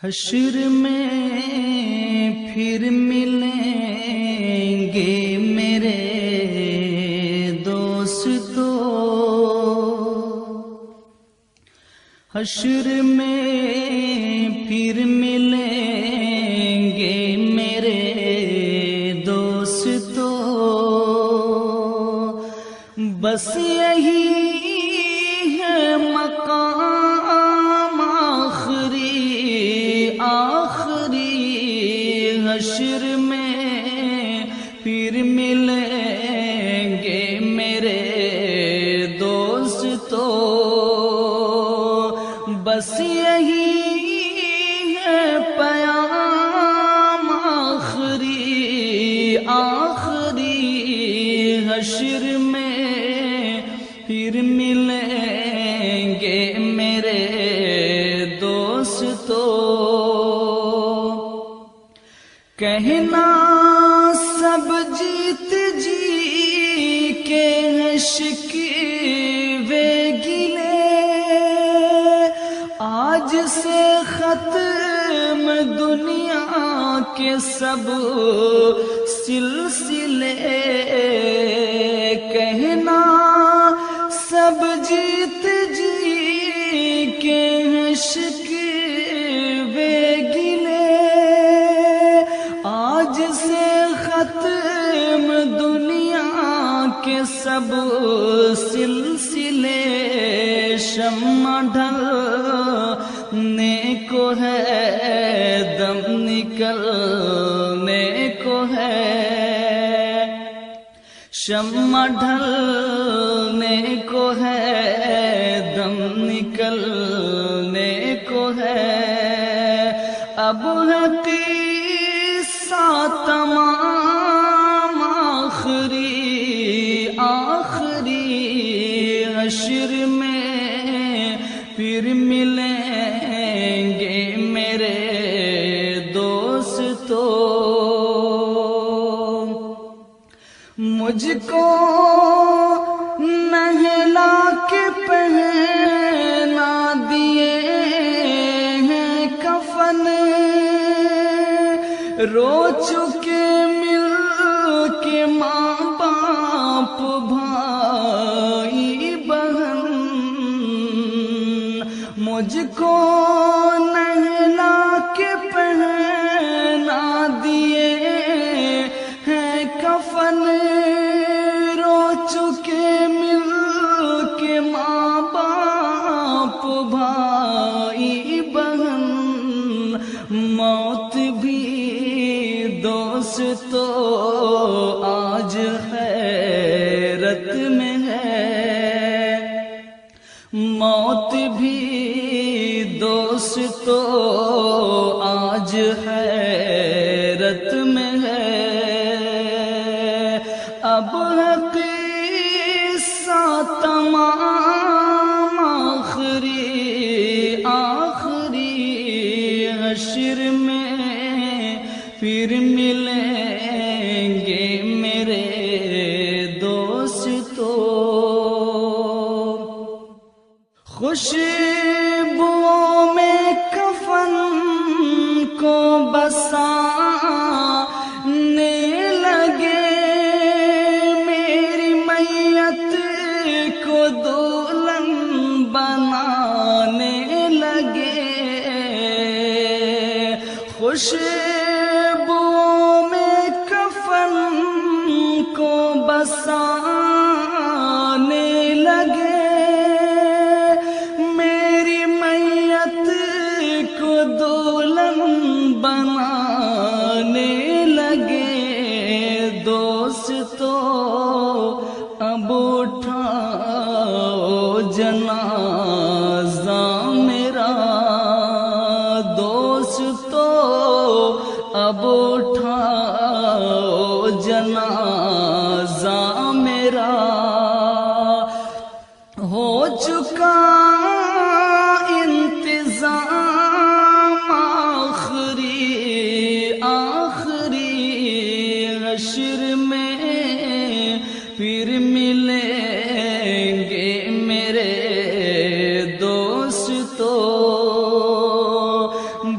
حشر میں پھر ملیں گے میرے دوستو، حشر میں پھر ملیں گے میرے دوستو، بس یہی ہے مقام آخری آخری، حشر میں پھر ملیں گے میرے دوستو، بس یہی ہے پیام آخری آخری، حشر میں پھر ملیں گے میرے دوستو، کہنا سب جیت جی کے ہیں شکوے گلے، آج سے ختم دنیا کے سب سلسلے، کہنا سب جیت جی کے ہیں شکوے گلے، آج سے ختم دنیا کے سب سلسلے، شمع ڈھلنے کو ہے دم نکلنے کو ہے، شمع ڈھلنے کو ہے دم نکلنے کو ہے، اب ہے قصہ تمام آخری آخری، حشر میں پھر ملیں گے میرے دوستو، مجھ کو نہلا کے پہنا دیے ہیں کفن، رو چکے مل کے ماں باپ بھائی بہن، مجھ کو نہلا کے پہنا دیے ہیں کفن، رو چکے مل کے ماں باپ بھائی بہن، موت بھی دوستو آج حیرت میں ہے، موت بھی دوستو آج حیرت میں ہے، اب ہے قصہ تمام آخری آخری، حشر میں پھر ملیں گے میرے دوستو، خوشبوؤں میں کفن کو بسانے لگے، میری میت کو دلہن بنانے لگے، خوشبوؤں میں کفن کو بسانے لگے، میری میت کو دلہن بنانے لگے، دوستو اب اٹھاؤ جنازہ میرا، دوستو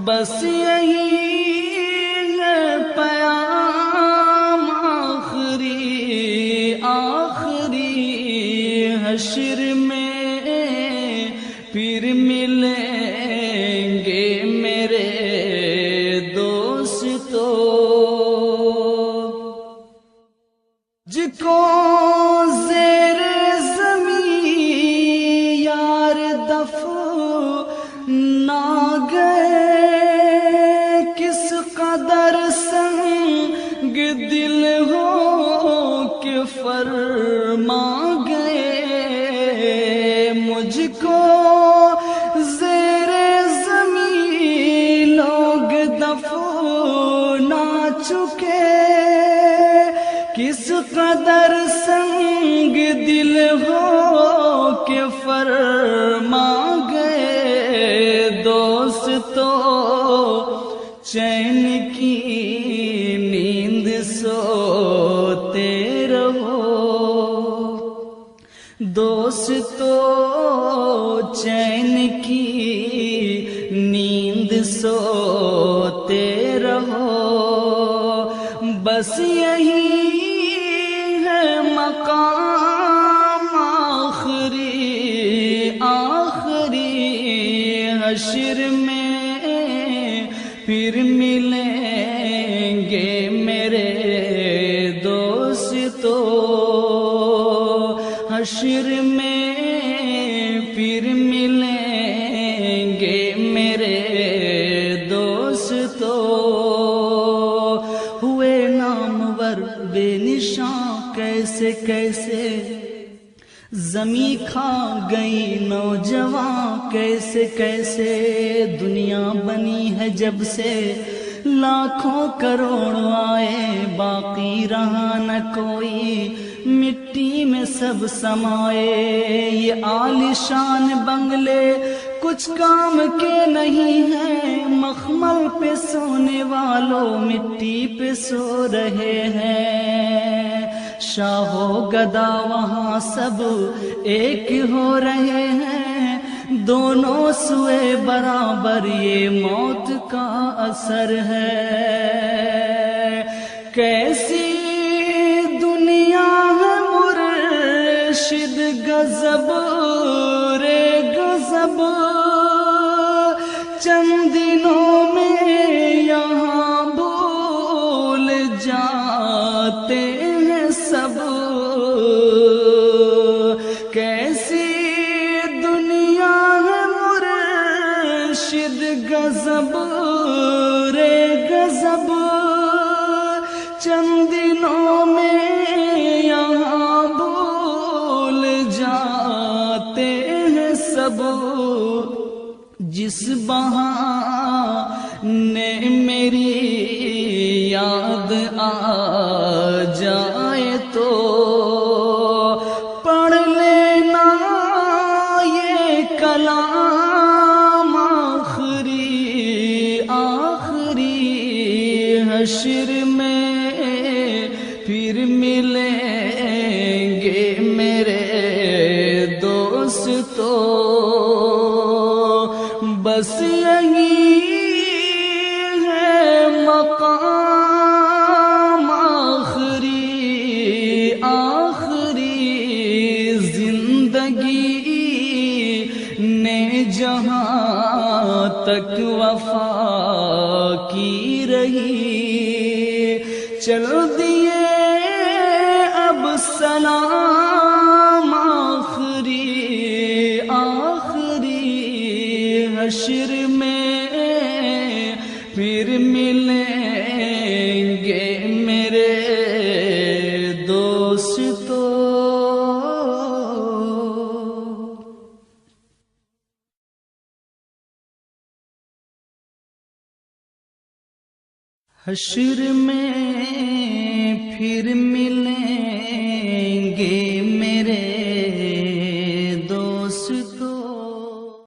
بس یہی ہے پیام آخری آخری، حشر میں پھر ملیں گے میرے دوستو، جن کو زیر زمین یار دفن نہ گئے، کس قدر سنگ دل ہو کہ فرما گئے، مجھ کو زیر زمین لوگ دفنا چکے، کس قدر سنگ دل ہو کہ فرما گئے، دوستو چین کی نیند سوتے رہو، دوستو چین کی نیند سوتے رہو، بس یہی ہے مقام آخری آخری، حشر میں پھر ملیں گے میرے دوستو، حشر میں پھر ملیں گے میرے دوستو، ہوئے نامور بے نشان کیسے کیسے، زمیں کھا گئی نوجوان کیسے کیسے، دنیا بنی ہے جب سے لاکھوں کروڑ آئے، باقی رہا نہ کوئی، مٹی میں سب سمائے، یہ عالیشان بنگلے کچھ کام کے نہیں ہیں، مخمل پہ سونے والوں مٹی پہ سو رہے ہیں، شاہ و گدا وہاں سب ایک ہو رہے ہیں، دونوں سوئے برابر یہ موت کا اثر ہے، کیسی دنیا ہے مرشد غضب رے غضب، چند دنوں میں یہاں بھول جاتے ہیں سب، کیسی دنیا ہے مرشد غضب رے غضب، چند دنوں میں یہاں بھول جاتے ہیں سب، جس بہانے میری یاد آ جائے تو پڑھ لینا یہ کلام آخری آخری، حشر میں پھر ملیں گے میرے دوستو، بس یہی ہے مقام آخری آخری، زندگی نے جہاں تک وفا کی رہی، چل دیے اب سلام آخری آخری، حشر میں پھر ملیں گے میرے دوستو۔ حشر میں پھر مل